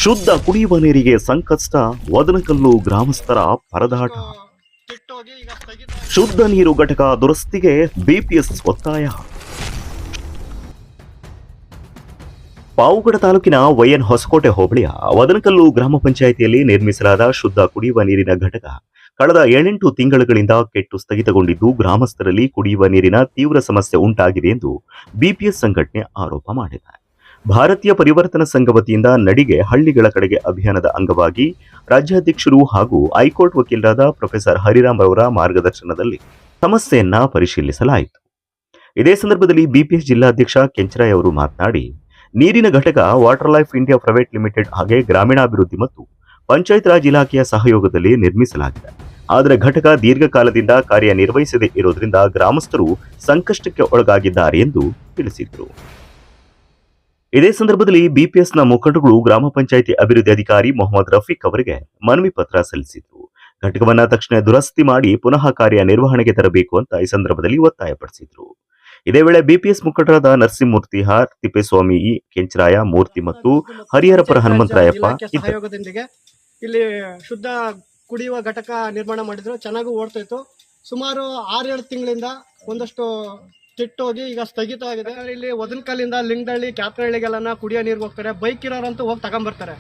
ಶುದ್ಧ ಕುಡಿಯುವ ನೀರಿಗೆ ಸಂಕಷ್ಟ, ವದನಕಲ್ಲು ಗ್ರಾಮಸ್ಥರ ಪರದಾಟ. ಶುದ್ಧ ನೀರು ಘಟಕ ದುರಸ್ತಿಗೆ ಬಿಪಿಎಸ್ ಒತ್ತಾಯ. ಪಾವುಗಡ ತಾಲೂಕಿನ ವೈಎನ್ ಹೊಸಕೋಟೆ ಹೋಬಳಿಯ ವದನಕಲ್ಲು ಗ್ರಾಮ ಪಂಚಾಯಿತಿಯಲ್ಲಿ ನಿರ್ಮಿಸಲಾದ ಶುದ್ಧ ಕುಡಿಯುವ ನೀರಿನ ಘಟಕ ಕಳೆದ 7-8 ತಿಂಗಳುಗಳಿಂದ ಕೆಟ್ಟು ಸ್ಥಗಿತಗೊಂಡಿದ್ದು, ಗ್ರಾಮಸ್ಥರಲ್ಲಿ ಕುಡಿಯುವ ನೀರಿನ ತೀವ್ರ ಸಮಸ್ಯೆ ಉಂಟಾಗಿದೆ ಎಂದು ಬಿಪಿಎಸ್ ಸಂಘಟನೆ ಆರೋಪ ಮಾಡಿದೆ. ಭಾರತೀಯ ಪರಿವರ್ತನಾ ಸಂಘ ವತಿಯಿಂದ ನಡಿಗೆ ಹಳ್ಳಿಗಳ ಕಡೆಗೆ ಅಭಿಯಾನದ ಅಂಗವಾಗಿ ರಾಜ್ಯಾಧ್ಯಕ್ಷರು ಹಾಗೂ ಹೈಕೋರ್ಟ್ ವಕೀಲರಾದ ಪ್ರೊಫೆಸರ್ ಹರಿರಾಮ್ ಅವರ ಮಾರ್ಗದರ್ಶನದಲ್ಲಿ ಸಮಸ್ಯೆಯನ್ನ ಪರಿಶೀಲಿಸಲಾಯಿತು. ಇದೇ ಸಂದರ್ಭದಲ್ಲಿ ಬಿಪಿಎಸ್ ಜಿಲ್ಲಾಧ್ಯಕ್ಷ ಕೆಂಚರಾಯ್ ಅವರು ಮಾತನಾಡಿ, ನೀರಿನ ಘಟಕ water life India private limited ಹಾಗೆ ಗ್ರಾಮೀಣಾಭಿವೃದ್ಧಿ ಮತ್ತು ಪಂಚಾಯತ್ ರಾಜ್ ಇಲಾಖೆಯ ಸಹಯೋಗದಲ್ಲಿ ನಿರ್ಮಿಸಲಾಗಿದೆ. ಆದರೆ ಘಟಕ ದೀರ್ಘಕಾಲದಿಂದ ಕಾರ್ಯನಿರ್ವಹಿಸದೇ ಇರುವುದರಿಂದ ಗ್ರಾಮಸ್ಥರು ಸಂಕಷ್ಟಕ್ಕೆ ಒಳಗಾಗಿದ್ದಾರೆ ಎಂದು ತಿಳಿಸಿದರು. ಇದೇ ಸಂದರ್ಭದಲ್ಲಿ ಬಿಪಿಎಸ್ನ ಮುಖಂಡರು ಗ್ರಾಮ ಪಂಚಾಯಿತಿ ಅಭಿವೃದ್ಧಿ ಅಧಿಕಾರಿ ಮೊಹಮ್ಮದ್ ರಫೀಕ್ ಅವರಿಗೆ ಮನವಿ ಪತ್ರ ಸಲ್ಲಿಸಿದ್ರು. ಘಟಕವನ್ನ ತಕ್ಷಣ ದುರಸ್ತಿ ಮಾಡಿ ಪುನಃ ಕಾರ್ಯನಿರ್ವಹಣೆಗೆ ತರಬೇಕು ಅಂತ ಈ ಸಂದರ್ಭದಲ್ಲಿ ಒತ್ತಾಯಪಡಿಸಿದ್ರು. ಇದೇ ವೇಳೆ ಬಿಪಿಎಸ್ ಮುಖಂಡರಾದ ನರಸಿಂಹಮೂರ್ತಿ ಹಾರ್, ತಿಪ್ಪೇಸ್ವಾಮಿ, ಕೆಂಚರಾಯ ಮೂರ್ತಿ ಮತ್ತು ಹರಿಹರಪುರ ಹನುಮಂತರಾಯಪ್ಪ ಸಹಯೋಗದೊಂದಿಗೆ ಇಲ್ಲಿ ಶುದ್ಧ ಕುಡಿಯುವ ಘಟಕ ನಿರ್ಮಾಣ ಮಾಡಿದ್ರು. ಚೆನ್ನಾಗೂ ಓಡ್ತಾ ಇತ್ತು. ಸುಮಾರು 6-7 ತಿಂಗಳಿಂದ ಒಂದಷ್ಟು ಕೆಟ್ಟೋಗಿ ಈಗ ಸ್ಥಗಿತ ಆಗಿದೆ. ಇಲ್ಲಿ ವದನಕಲ್ಲಿಂದ ಲಿಂಗದಳ್ಳಿ, ಕ್ಯಾಪ್ರಹಳ್ಳಿಗೆಲ್ಲ ಕುಡಿಯೋ ನೀರಿಗೆ ಹೋಗ್ತಾರೆ. ಬೈಕ್ ಇರೋರಂತೂ ಹೋಗಿ ತಗೊಂಡ್ಬರ್ತಾರೆ.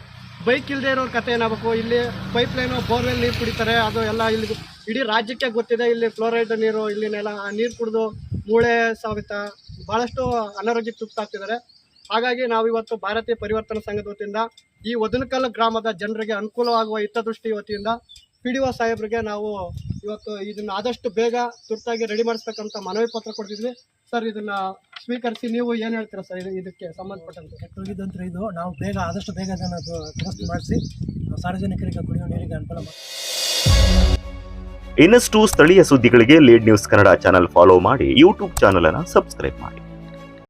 ಬೈಕ್ ಇಲ್ಲದೆ ಇರೋರ ಕತೆ ಏನಾಗಬೇಕು? ಇಲ್ಲಿ ಪೈಪ್ ಲೈನು, ಬೋರ್ವೆಲ್ ನೀರು ಕುಡಿತಾರೆ. ಅದು ಎಲ್ಲ ಇಲ್ಲಿ ಇಡೀ ರಾಜ್ಯಕ್ಕೆ ಗೊತ್ತಿದೆ. ಇಲ್ಲಿ ಫ್ಲೋರೈಡ್ ನೀರು, ಇಲ್ಲಿನೆಲ್ಲ ನೀರು ಕುಡಿದು ಮೂಳೆ ಸಾವಿತ ಭಾಳಷ್ಟು ಅನಾರೋಗ್ಯಕ್ಕೆ ತುತ್ತಾಗ್ತಿದ್ದಾರೆ. ಹಾಗಾಗಿ ನಾವಿವತ್ತು ಭಾರತೀಯ ಪರಿವರ್ತನಾ ಸಂಘದ ವತಿಯಿಂದ ಈ ವದನಕಲ್ ಗ್ರಾಮದ ಜನರಿಗೆ ಅನುಕೂಲವಾಗುವ ಹಿತದೃಷ್ಟಿ ವತಿಯಿಂದ PDO ಸಾಹೇಬ್ರಿಗೆ ನಾವು ಇವತ್ತು ಇದನ್ನ ಆದಷ್ಟು ಬೇಗ ತುರ್ತಾಗಿ ರೆಡಿ ಮಾಡಿಸ್ಬೇಕಂತ ಮನವಿ ಪತ್ರ ಕೊಡ್ತಿದ್ವಿ. ಸರ್, ಇದನ್ನ ಸ್ವೀಕರಿಸಿ ನೀವು ಏನು ಹೇಳ್ತೀರಾ ಸರ್ ಇದಕ್ಕೆ ಸಂಬಂಧಪಟ್ಟಂತೆ? ಕೆಟ್ಟೋಗಿದ್ದಂತ ಇದು ನಾವು ಆದಷ್ಟು ಬೇಗ ಅದನ್ನು ದುರಸ್ತಿ ಮಾಡಿಸಿ ಸಾರ್ವಜನಿಕರಿಗೆ ಕುಡಿಯುವ ನೀರಿಗೆ ಅನುಕೂಲ ಮಾಡಿ. ಇನ್ನಷ್ಟು ಸ್ಥಳೀಯ ಸುದ್ದಿಗಳಿಗೆ lead news Kannada channel follow ಮಾಡಿ, ಯೂಟ್ಯೂಬ್ ಚಾನೆಲ್ ಅನ್ನು ಸಬ್ಸ್ಕ್ರೈಬ್ ಮಾಡಿ.